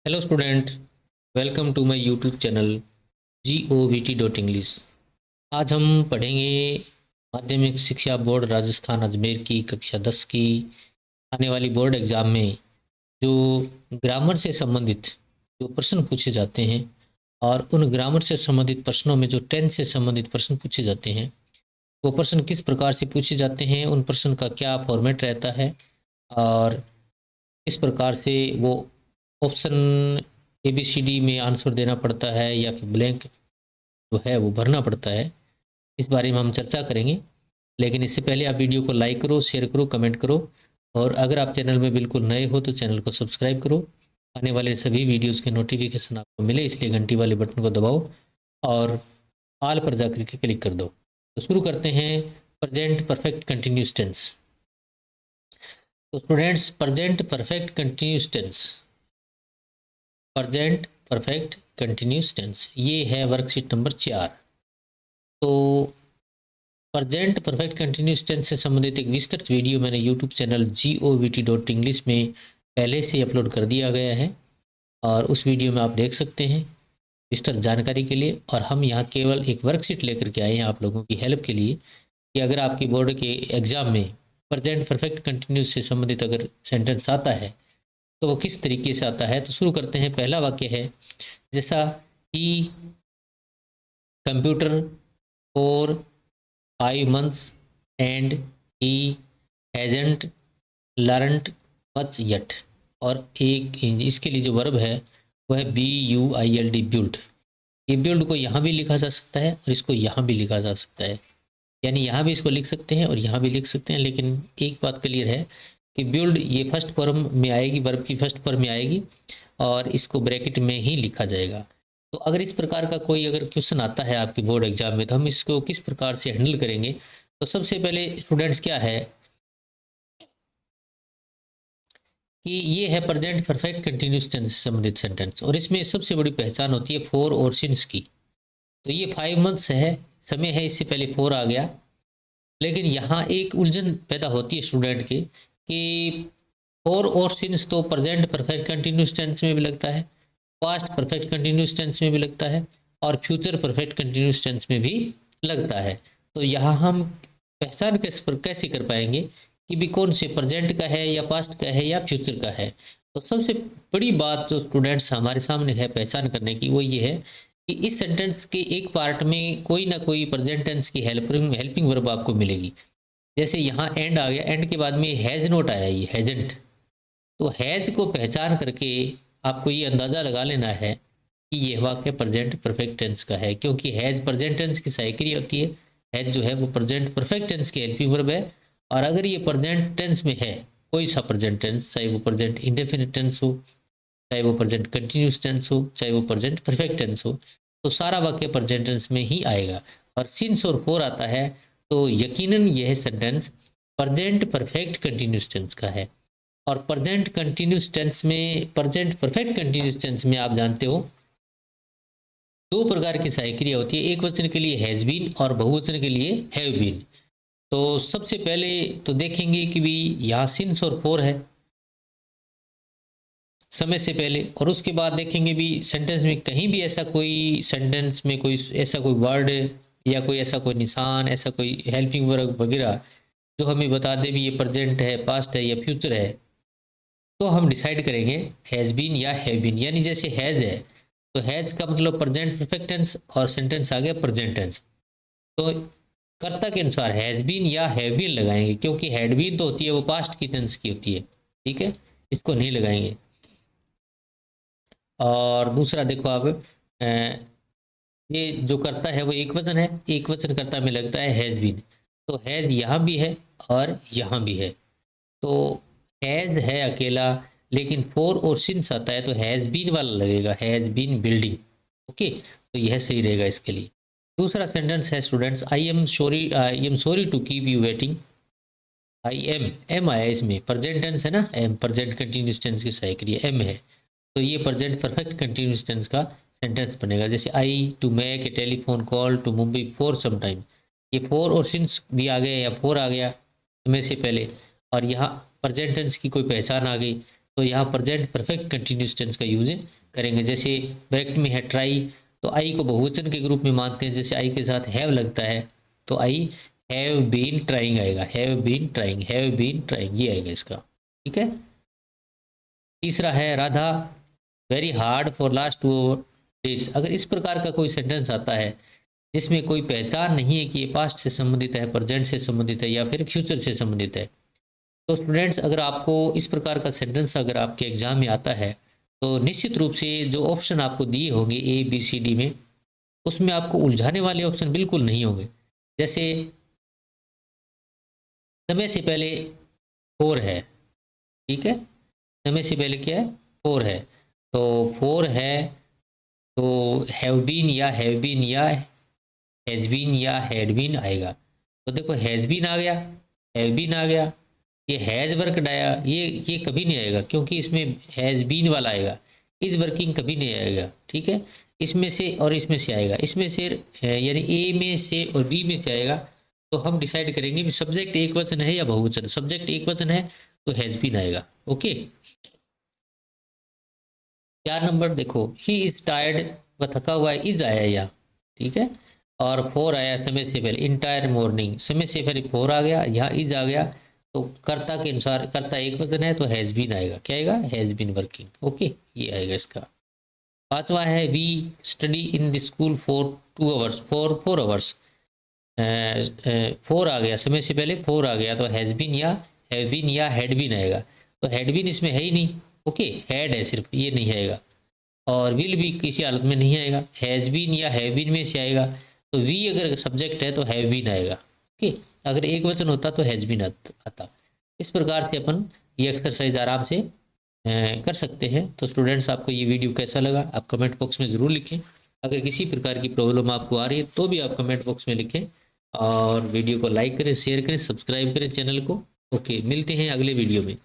Hello student, welcome to my YouTube channel GOVT.English। आज हम पढ़ेंगे माध्यमिक शिक्षा बोर्ड राजस्थान अजमेर की कक्षा 10 की आने वाली बोर्ड एग्ज़ाम में जो ग्रामर से संबंधित जो प्रश्न पूछे जाते हैं और उन ग्रामर से संबंधित प्रश्नों में जो टेंस से संबंधित प्रश्न पूछे जाते हैं, वो प्रश्न किस प्रकार से पूछे जाते हैं, उन प्रश्न का क्या फॉर्मेट रहता है और किस प्रकार से वो ऑप्शन ABCD में आंसर देना पड़ता है या फिर ब्लैंक जो है वो भरना पड़ता है, इस बारे में हम चर्चा करेंगे। लेकिन इससे पहले आप वीडियो को लाइक करो, शेयर करो, कमेंट करो और अगर आप चैनल में बिल्कुल नए हो तो चैनल को सब्सक्राइब करो। आने वाले सभी वीडियोस के नोटिफिकेशन आपको मिले, इसलिए घंटी वाले बटन को दबाओ और ऑल पर जाकर के क्लिक कर दो। तो शुरू करते हैं प्रेजेंट परफेक्ट कंटिन्यूस टेंस। तो students, present perfect continuous tense, present perfect continuous tense, ये है वर्कशीट नंबर 4। तो प्रेजेंट परफेक्ट कंटिन्यूस टेंस से संबंधित एक विस्तृत वीडियो मैंने यूट्यूब चैनल GOVT.English में पहले से अपलोड कर दिया गया है और उस वीडियो में आप देख सकते हैं विस्तृत जानकारी के लिए। और हम यहाँ केवल एक वर्कशीट लेकर के आए हैं आप लोगों की हेल्प के लिए कि अगर आपकी बोर्ड के एग्ज़ाम में प्रेजेंट परफेक्ट कंटिन्यूस से संबंधित अगर सेंटेंस आता है तो वो किस तरीके से आता है। तो शुरू करते हैं। पहला वाक्य है जैसा he computer for 5 months and he hasn't learned much yet. और एक इसके लिए जो वर्ब है वह है BUILD, बिल्ड। ये बिल्ड को यहाँ भी लिखा जा सकता है और इसको यहाँ भी लिखा जा सकता है, यानी यहाँ भी इसको लिख सकते हैं और यहाँ भी लिख सकते हैं। लेकिन एक बात क्लियर है कि बिल्ड ये फर्स्ट फॉर्म में आएगी, वर्ब की फर्स्ट फॉर्म में आएगी और इसको ब्रैकेट में ही लिखा जाएगा। तो अगर इस प्रकार का कोई अगर क्वेश्चन आता है आपके बोर्ड एग्जाम में तो हम इसको किस प्रकार से हैंडल करेंगे। तो सबसे पहले स्टूडेंट्स क्या है कि ये है प्रेजेंट परफेक्ट कंटिन्यूस टेंस से संबंधित सेंटेंस और इसमें सबसे बड़ी पहचान होती है फॉर और सिंस की। तो ये 5 months है, समय है, इससे पहले फॉर आ गया। लेकिन यहाँ एक उलझन पैदा होती है स्टूडेंट के कि फॉर और सिंस तो प्रेजेंट परफेक्ट कंटिन्यूस टेंस में भी लगता है, पास्ट परफेक्ट कंटिन्यूस टेंस में भी लगता है और फ्यूचर परफेक्ट कंटिन्यूस टेंस में भी लगता है। तो यहाँ हम पहचान कैसे कर पाएंगे कि भी कौन से प्रेजेंट का है या पास्ट का है या फ्यूचर का है। तो सबसे बड़ी बात जो स्टूडेंट्स हमारे सामने है पहचान करने की वो ये है कि इस सेंटेंस के एक पार्ट में कोई ना कोई प्रेजेंट टेंस की हेल्पिंग वर्ब आपको मिलेगी। जैसे यहाँ एंड आ गया, एंड के बाद में हैज़ नोट आया, ये हैजेंट। तो हैज़ को पहचान करके आपको ये अंदाज़ा लगा लेना है कि यह वाक्य प्रेजेंट परफेक्ट टेंस का है, क्योंकि हैज़ प्रेजेंट टेंस की सहायकारी होती है। हैज़ जो है वो प्रेजेंट परफेक्ट टेंस की हेल्पिंग वर्ब है और अगर ये प्रेजेंट टेंस में है कोई सा प्रेजेंट टेंस, चाहे वो प्रेजेंट इंडेफिनिट टेंस हो, चाहे वो प्रेजेंट कंटिन्यूस टेंस हो, चाहे वो प्रेजेंट परफेक्ट टेंस हो, तो सारा वाक्य प्रेजेंट टेंस में ही आएगा। और सिंस और फॉर आता है तो यकीनन यह sentence present perfect continuous tense का है। और प्रेजेंट कंटिन्यूस टेंस में, प्रेजेंट परफेक्ट कंटिन्यूस टेंस में आप जानते हो दो प्रकार की सहायक क्रिया होती है, एक वचन के लिए हैज बीन और बहुवचन के लिए हैव बीन। तो सबसे पहले तो देखेंगे कि भी यहाँ सिंस और फॉर है समय से पहले, और उसके बाद देखेंगे भी सेंटेंस में कहीं भी ऐसा कोई सेंटेंस में कोई ऐसा कोई वर्ड या कोई ऐसा कोई निशान, ऐसा कोई हेल्पिंग वर्ब वगैरह जो हमें बता दे भी ये प्रेजेंट है, पास्ट है या फ्यूचर है, तो हम डिसाइड करेंगे हैज़ बीन या हैव बीन। यानी जैसे हैज़ है तो हैज़ का मतलब प्रेजेंट परफेक्ट टेंस और सेंटेंस आ गया प्रेजेंट टेंस, तो कर्ता के अनुसार हैज़ बीन या हैव बीन लगाएंगे, क्योंकि हैड बीन तो होती है वो पास्ट की टेंस की होती है, ठीक है, इसको नहीं लगाएंगे। और दूसरा देखो आप ये जो करता है वो एक वचन है, एक वचन कर्ता में लगता है हैज़ बीन, तो हैज़ यहाँ भी है और यहाँ भी है। तो हैज़ है अकेला, लेकिन फॉर और सिंस आता है तो हैज़ बीन वाला लगेगा, हैज़ बीन बिल्डिंग। ओके, तो यह सही रहेगा इसके लिए। दूसरा सेंटेंस है students, I am sorry to keep you waiting. I am आया इसमें, प्रेजेंट टेंस है ना, एम प्रेजेंट कंटिन्यूस टेंस की सहायक क्रिया एम है, तो ये प्रेजेंट परफेक्ट कंटिन्यूस टेंस का सेंटेंस बनेगा। जैसे I to make a telephone call to Mumbai for some time, ये फॉर और सिंस भी आ गया या फॉर आ गया समय से पहले और यहाँ प्रेजेंट टेंस की कोई पहचान आ गई, तो यहाँ प्रेजेंट परफेक्ट कंटिन्यूस टेंस का यूज करेंगे। जैसे ब्रैकेट में है ट्राई, तो आई को बहुवचन के ग्रुप में मानते हैं, जैसे आई के साथ हैव लगता है तो आई हैव बीन ट्राइंग आएगा, have been trying, have been trying ये आएगा इसका। ठीक है। तीसरा है Radha very hard for last 2 days. अगर इस प्रकार का कोई सेंटेंस आता है जिसमें कोई पहचान नहीं है कि ये पास्ट से संबंधित है, प्रेजेंट से संबंधित है या फिर फ्यूचर से संबंधित है, तो स्टूडेंट्स अगर आपको इस प्रकार का सेंटेंस अगर आपके एग्जाम में आता है तो निश्चित रूप से जो ऑप्शन आपको दिए होंगे ए बी सी डी में, उसमें आपको उलझाने वाले ऑप्शन बिल्कुल नहीं होंगे। जैसे समय से पहले 4 है, ठीक है, समय से पहले क्या है 4 है, तो 4 है तो हैव बीन या हैव बीन या हैज़ बीन या हैड बीन आएगा। तो देखो हैज़ बीन आ गया, हैव बीन आ गया, ये हैज़ वर्कड आया, ये कभी नहीं आएगा क्योंकि इसमें हैज़ बीन वाला आएगा, इज वर्किंग कभी नहीं आएगा। ठीक है, इसमें से और इसमें से आएगा, इसमें से यानी ए में से और बी में से आएगा, तो हम डिसाइड करेंगे कि सब्जेक्ट एक वचन है या बहुवचन। सब्जेक्ट एक वचन है तो हैज़ बीन आएगा। ओके। 4 नंबर देखो, ही इज टायर्ड, वह थका हुआ है, इज आया या, ठीक है, और 4 आया समय से पहले, इंटायर मॉर्निंग, समय से पहले 4 आ गया, यहाँ इज आ गया, तो कर्ता के अनुसार, कर्ता एक वचन है तो हैज़ बीन आएगा, क्या आएगा हैज़ बीन वर्किंग। ओके, ये आएगा इसका। 5वां है we study in the school for 2 hours, for 4 hours, 4 आ गया, समय से पहले 4 आ गया तो हैज़ बीन या हैव बीन या हैड बीन आएगा, तो हैड बीन इसमें है ही नहीं। ओके, हैड है सिर्फ, ये नहीं आएगा, और विल भी किसी हालत में नहीं आएगा, हैज़ बीन या हैव बीन में से आएगा, तो वी अगर सब्जेक्ट है तो हैव बीन आएगा। ओके, अगर एक वचन होता तो हैज़ बीन आता। इस प्रकार से अपन ये एक्सरसाइज आराम से कर सकते हैं। तो स्टूडेंट्स, आपको ये वीडियो कैसा लगा आप कमेंट बॉक्स में ज़रूर लिखें। अगर किसी प्रकार की प्रॉब्लम आपको आ रही है तो भी आप कमेंट बॉक्स में लिखें, और वीडियो को लाइक करें, शेयर करें, सब्सक्राइब करें चैनल को। ओके, मिलते हैं अगले वीडियो में।